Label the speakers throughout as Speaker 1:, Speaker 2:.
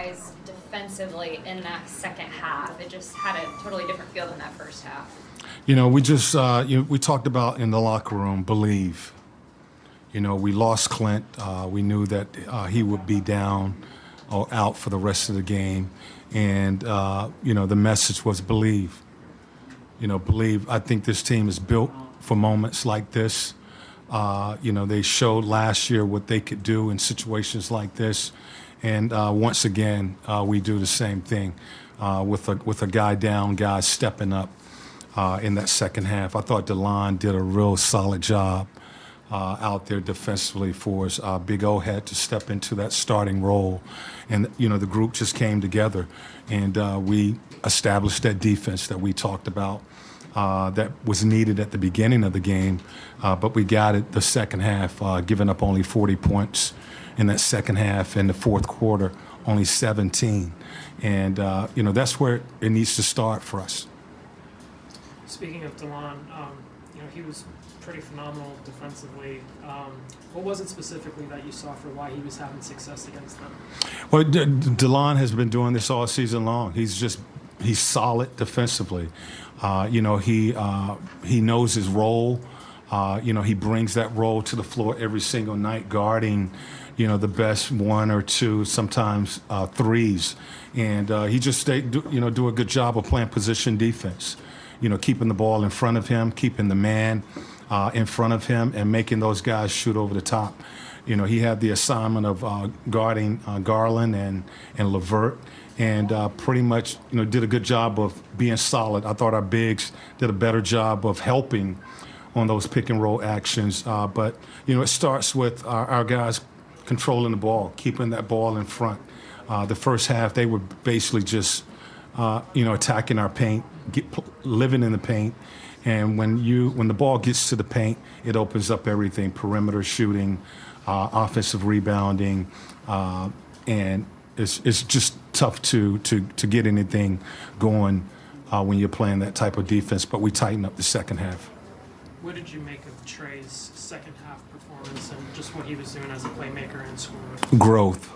Speaker 1: guys defensively in that second half? It just had a totally different feel than that first half.
Speaker 2: We just we talked about in the locker room, believe. We lost Clint. We knew that he would be down or out for the rest of the game, and the message was believe. Believe. I think this team is built for moments like this. They showed last year what they could do in situations like this, and once again, we do the same thing with a guy down, guys stepping up in that second half. I thought DeLon did a real solid job out there defensively for us. Big O had to step into that starting role, and the group just came together, and we established that defense that we talked about. That was needed at the beginning of the game, but we got it the second half, giving up only 40 points in that second half. In the fourth quarter, only 17. And, that's where it needs to start for us.
Speaker 3: Speaking of DeLon, he was pretty phenomenal defensively. What was it specifically that you saw for why he was having success against them?
Speaker 2: Well, DeLon has been doing this all season long. He's solid defensively. He knows his role. He brings that role to the floor every single night, guarding, the best one or two, sometimes threes. And he just do a good job of playing position defense. Keeping the ball in front of him, keeping the man in front of him, and making those guys shoot over the top. He had the assignment of guarding Garland and LeVert. And pretty much, did a good job of being solid. I thought our bigs did a better job of helping on those pick and roll actions. But it starts with our guys controlling the ball, keeping that ball in front. The first half, they were basically just, attacking our paint, living in the paint. And when the ball gets to the paint, it opens up everything: perimeter shooting, offensive rebounding, and it's just tough to get anything going when you're playing that type of defense. But we tighten up the second half.
Speaker 3: What did you make of Trey's second half performance and just what he was doing as a playmaker and scorer?
Speaker 2: Growth.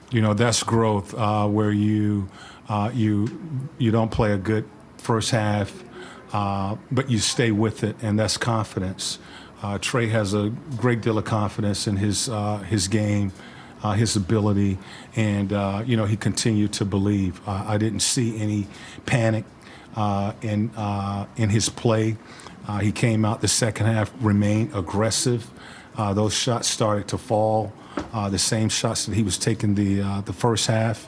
Speaker 2: That's growth where you don't play a good first half, but you stay with it, and that's confidence. Trey has a great deal of confidence in his game. His ability, and he continued to believe. I didn't see any panic in his play. He came out the second half, remained aggressive. Those shots started to fall. The same shots that he was taking the first half,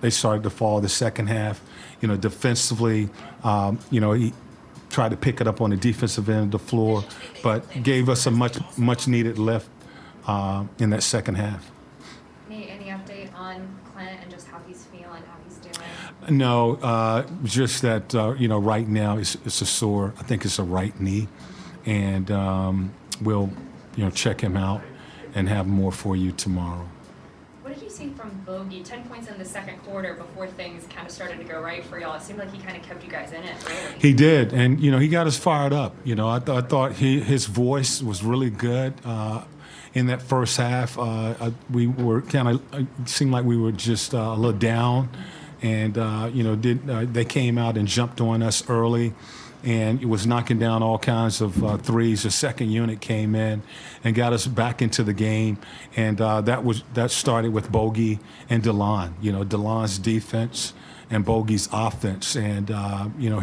Speaker 2: they started to fall the second half. Defensively, he tried to pick it up on the defensive end of the floor, but gave us a much needed lift in that second half.
Speaker 1: Any update on Clint and just how he's feeling, how he's doing?
Speaker 2: No, just that right now it's a sore. I think it's a right knee, and we'll check him out and have more for you tomorrow.
Speaker 1: What did you see from Bogey? 10 points in the second quarter before things kind of started to go right for y'all. It seemed like he kind of kept you guys in it early.
Speaker 2: He did, and he got us fired up. I thought his voice was really good. In that first half, we were it seemed like we were just a little down, and they came out and jumped on us early, and it was knocking down all kinds of threes. The second unit came in and got us back into the game, and that started with Bogey and DeLon. DeLon's defense and Bogey's offense, and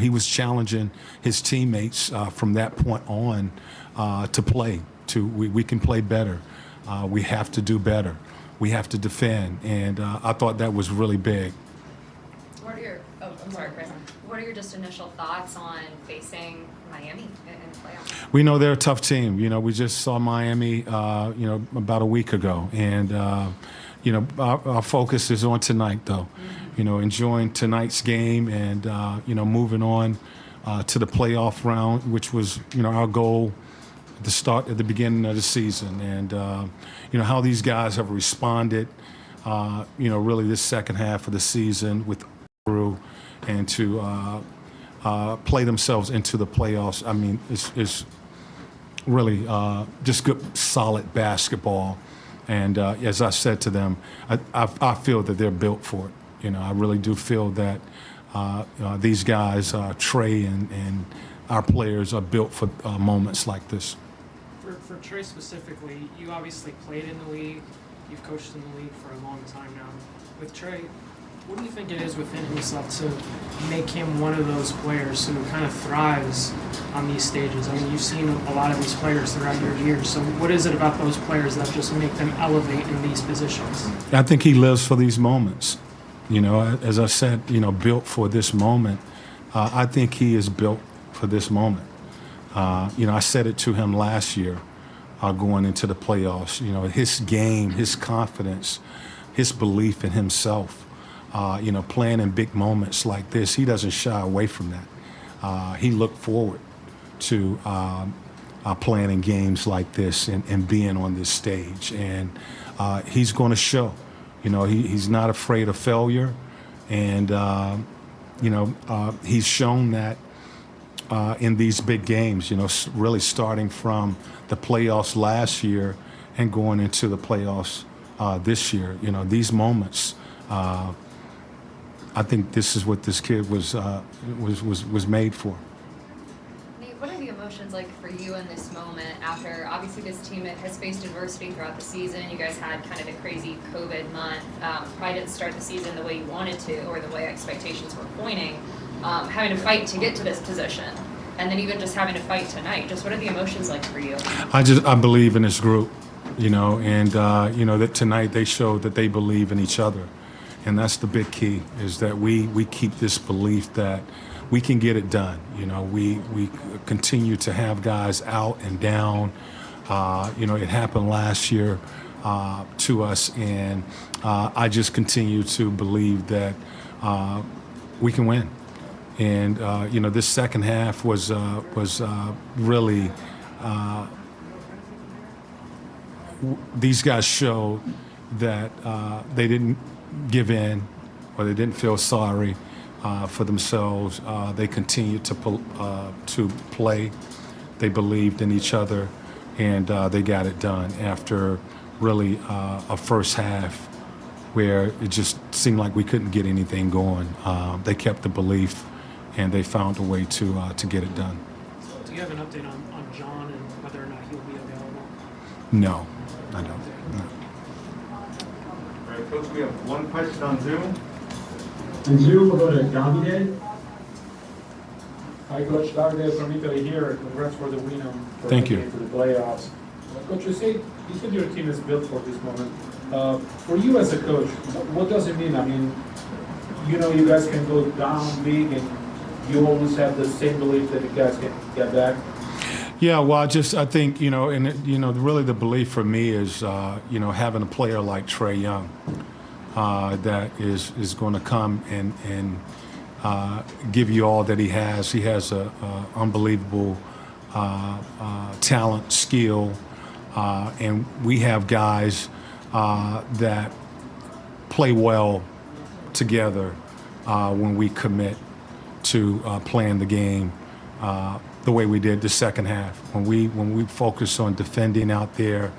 Speaker 2: he was challenging his teammates from that point on to play. We can play better. We have to do better. We have to defend, and I thought that was really big.
Speaker 1: I'm sorry, Chris. What are your just initial thoughts on facing Miami in the playoffs?
Speaker 2: We know they're a tough team. We just saw Miami, about a week ago, and our focus is on tonight, though. Enjoying tonight's game, and moving on to the playoff round, which was our goal at the beginning of the season, and how these guys have responded, really this second half of the season with through and to play themselves into the playoffs. I mean, it's really just good, solid basketball, And as I said to them, I feel that they're built for it. You know, I really do feel that these guys, Trey and our players, are built for moments like this.
Speaker 3: For Trey specifically, you obviously played in the league. You've coached in the league for a long time now. With Trey, what do you think it is within himself to make him one of those players who kind of thrives on these stages? I mean, you've seen a lot of these players throughout your years. So what is it about those players that just make them elevate in these positions?
Speaker 2: I think he lives for these moments. You know, as I said, you know, built for this moment. I think he is built for this moment. You know, I said it to him last year going into the playoffs. You know, his game, his confidence, his belief in himself, you know, playing in big moments like this, he doesn't shy away from that. He looked forward to playing in games like this and being on this stage. And he's going to show. You know, he's not afraid of failure. And, you know, he's shown that in these big games, you know, really starting from the playoffs last year and going into the playoffs this year. You know, these moments, I think this is what this kid was made for.
Speaker 1: Nate, what are the emotions like for you in this moment after, obviously this team has faced adversity throughout the season. You guys had kind of a crazy COVID month. Probably didn't start the season the way you wanted to or the way expectations were pointing. Having to fight to get to this position, and then even just having to fight tonight. Just what are the emotions like for you?
Speaker 2: I believe in this group, you know, and you know that tonight they showed that they believe in each other, and that's the big key. Is that we keep this belief that we can get it done. You know, we continue to have guys out and down. You know, it happened last year to us, and I just continue to believe that we can win. And you know, this second half was really these guys showed that they didn't give in or they didn't feel sorry for themselves. They continued to play. They believed in each other, and they got it done after really a first half where it just seemed like we couldn't get anything going. They kept the belief, and they found a way to get it done.
Speaker 3: Do you have an update on John and whether or not he'll be available?
Speaker 2: No, I don't. No.
Speaker 4: All right, Coach, we have one question on Zoom.
Speaker 5: On Zoom, we'll go to Davide.
Speaker 6: Hi, Coach. Davide from Italy here. Congrats for the win for
Speaker 2: Thank
Speaker 6: the,
Speaker 2: you.
Speaker 6: for the playoffs. Coach, you said your team is built for this moment. For you as a coach, what does it mean? I mean, you know, you guys can go down big and you always have the same belief that you guys can get back.
Speaker 2: Yeah, well, I think, you know, and you know, really the belief for me is, you know, having a player like Trey Young that is going to come and give you all that he has. He has a unbelievable talent, skill, and we have guys that play well together when we commit to playing the game the way we did the second half. When we focus on defending out there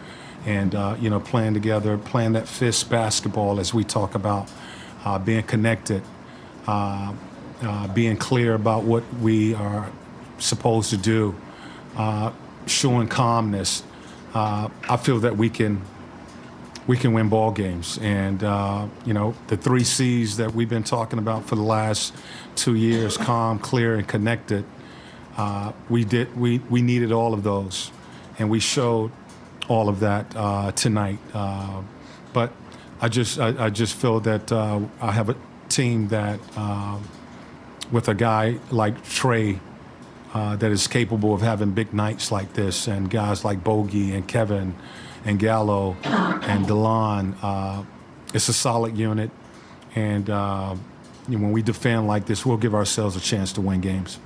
Speaker 2: and you know, playing together, playing that fist basketball as we talk about, being connected, being clear about what we are supposed to do, showing calmness. I feel that we can win ball games, and you know, the 3 C's that we've been talking about for the last 2 years: calm, clear, and connected. We needed all of those, and we showed all of that tonight. But I just feel that I have a team that with a guy like Trey that is capable of having big nights like this, and guys like Bogey and Kevin and Gallo and DeLon. It's a solid unit, and you know, when we defend like this, we'll give ourselves a chance to win games.